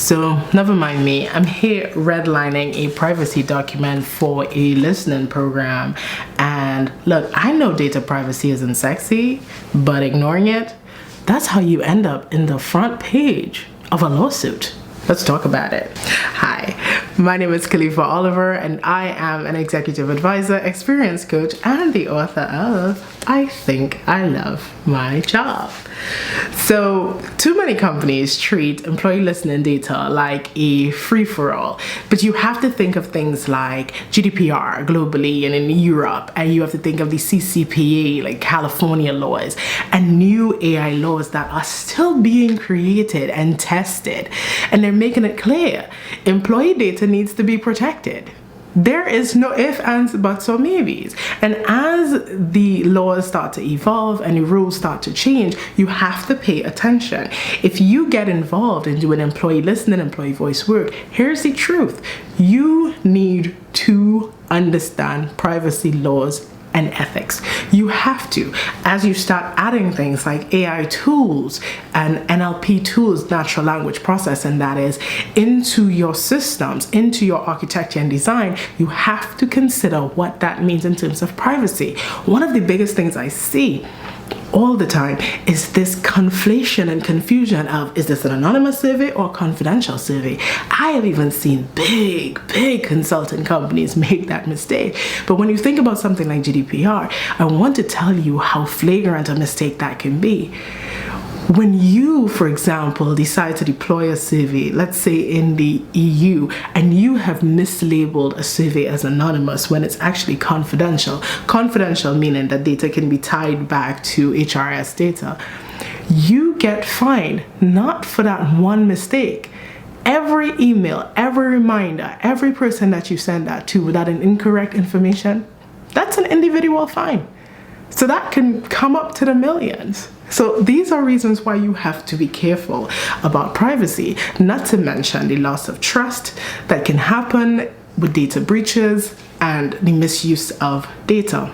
So never mind me, I'm here redlining a privacy document for a listening program. And look, I know data privacy isn't sexy, but ignoring it, that's how you end up in the front page of a lawsuit. Let's talk about it. Hi, my name is Kalifa Oliver, and I am an executive advisor, experience coach, and the author of I Think I Love My Job. So, too many companies treat employee listening data like a free-for-all, but you have to think of things like GDPR globally and in Europe, and you have to think of the CCPA, like California laws, and new AI laws that are still being created and tested, and they're making it clear employee data needs to be protected. There is no ifs, ands, buts, or maybes. And as the laws start to evolve and the rules start to change, you have to pay attention. If you get involved in doing employee listening, employee voice work, here's the truth. You need to understand privacy laws and ethics. You have to. As you start adding things like AI tools and NLP tools, natural language processing that is, into your systems, into your architecture and design, you have to consider what that means in terms of privacy. One of the biggest things I see all the time is this conflation and confusion of, is this an anonymous survey or confidential survey? I have even seen big consulting companies make that mistake. But when you think about something like GDPR, I want to tell you how flagrant a mistake that can be. When you, for example, decide to deploy a survey, let's say in the EU, and you have mislabeled a survey as anonymous when it's actually confidential, confidential meaning that data can be tied back to HRS data, you get fined not for that one mistake. Every email, every reminder, every person that you send that to without an incorrect information, that's an individual fine. So that can come up to the millions. So these are reasons why you have to be careful about privacy, not to mention the loss of trust that can happen with data breaches and the misuse of data.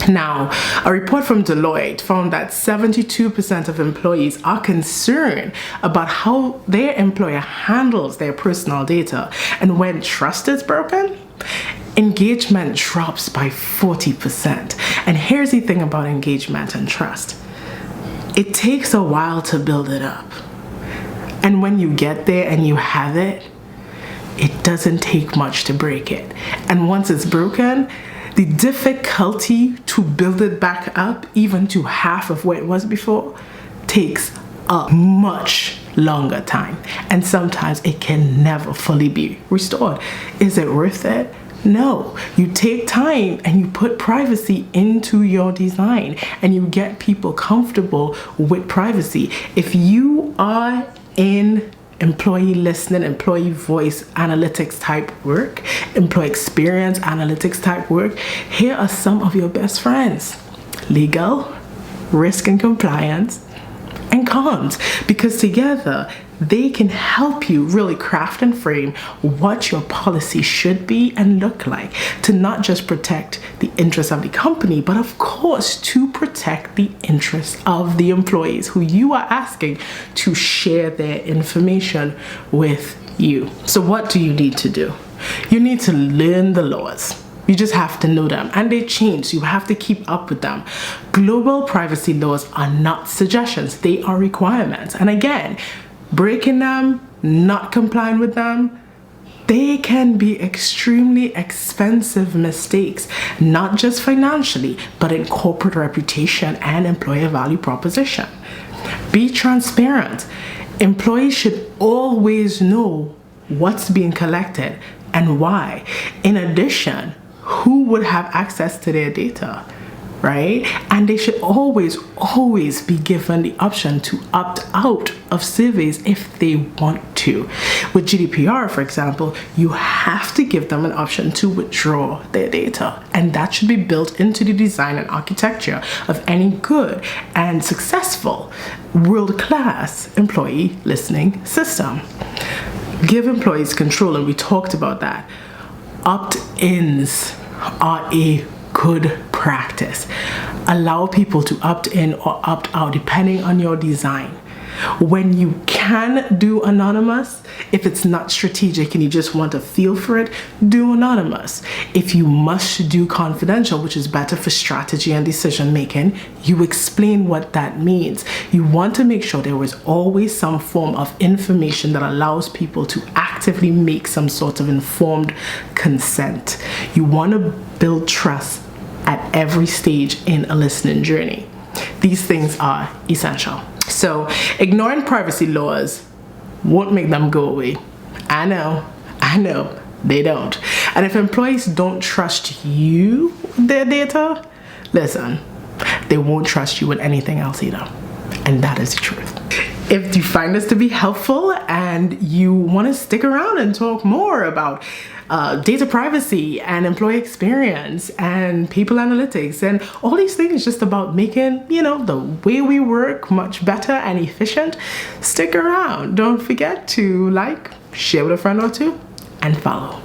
Now, a report from Deloitte found that 72% of employees are concerned about how their employer handles their personal data. And when trust is broken, engagement drops by 40%. And here's the thing about engagement and trust. It takes a while to build it up. And when you get there and you have it, it doesn't take much to break it. And once it's broken, the difficulty to build it back up, even to half of what it was before, takes a much longer time. And sometimes it can never fully be restored. Is it worth it? No, you take time and you put privacy into your design and you get people comfortable with privacy. If you are in employee listening, employee voice analytics type work, employee experience analytics type work, here are some of your best friends: legal, risk and compliance, and comms, because together they can help you really craft and frame what your policy should be and look like, to not just protect the interests of the company, but of course to protect the interests of the employees who you are asking to share their information with you. So what do you need to do? You need to learn the laws. You just have to know them, and they change, so you have to keep up with them. Global privacy laws are not suggestions, they are requirements. And again, breaking them, not complying with them, they can be extremely expensive mistakes, not just financially, but in corporate reputation and employer value proposition. Be transparent. Employees should always know what's being collected and why. In addition, who would have access to their data, right? And they should always be given the option to opt out of surveys if they want to. With GDPR, for example, you have to give them an option to withdraw their data, and that should be built into the design and architecture of any good and successful world-class employee listening system. Give employees control, and we talked about that. Opt-ins are a good practice. Allow people to opt in or opt out depending on your design. When you can do anonymous, if it's not strategic and you just want a feel for it, do anonymous. If you must do confidential, which is better for strategy and decision making, you explain what that means. You want to make sure there is always some form of information that allows people to actively make some sort of informed consent. You want to build trust at every stage in a listening journey. These things are essential. So ignoring privacy laws won't make them go away. I know, they don't. And if employees don't trust you with their data, listen, they won't trust you with anything else either. And that is the truth. If you find this to be helpful and you want to stick around and talk more about data privacy and employee experience and people analytics and all these things just about making, the way we work much better and efficient, stick around. Don't forget to like, share with a friend or two, and follow.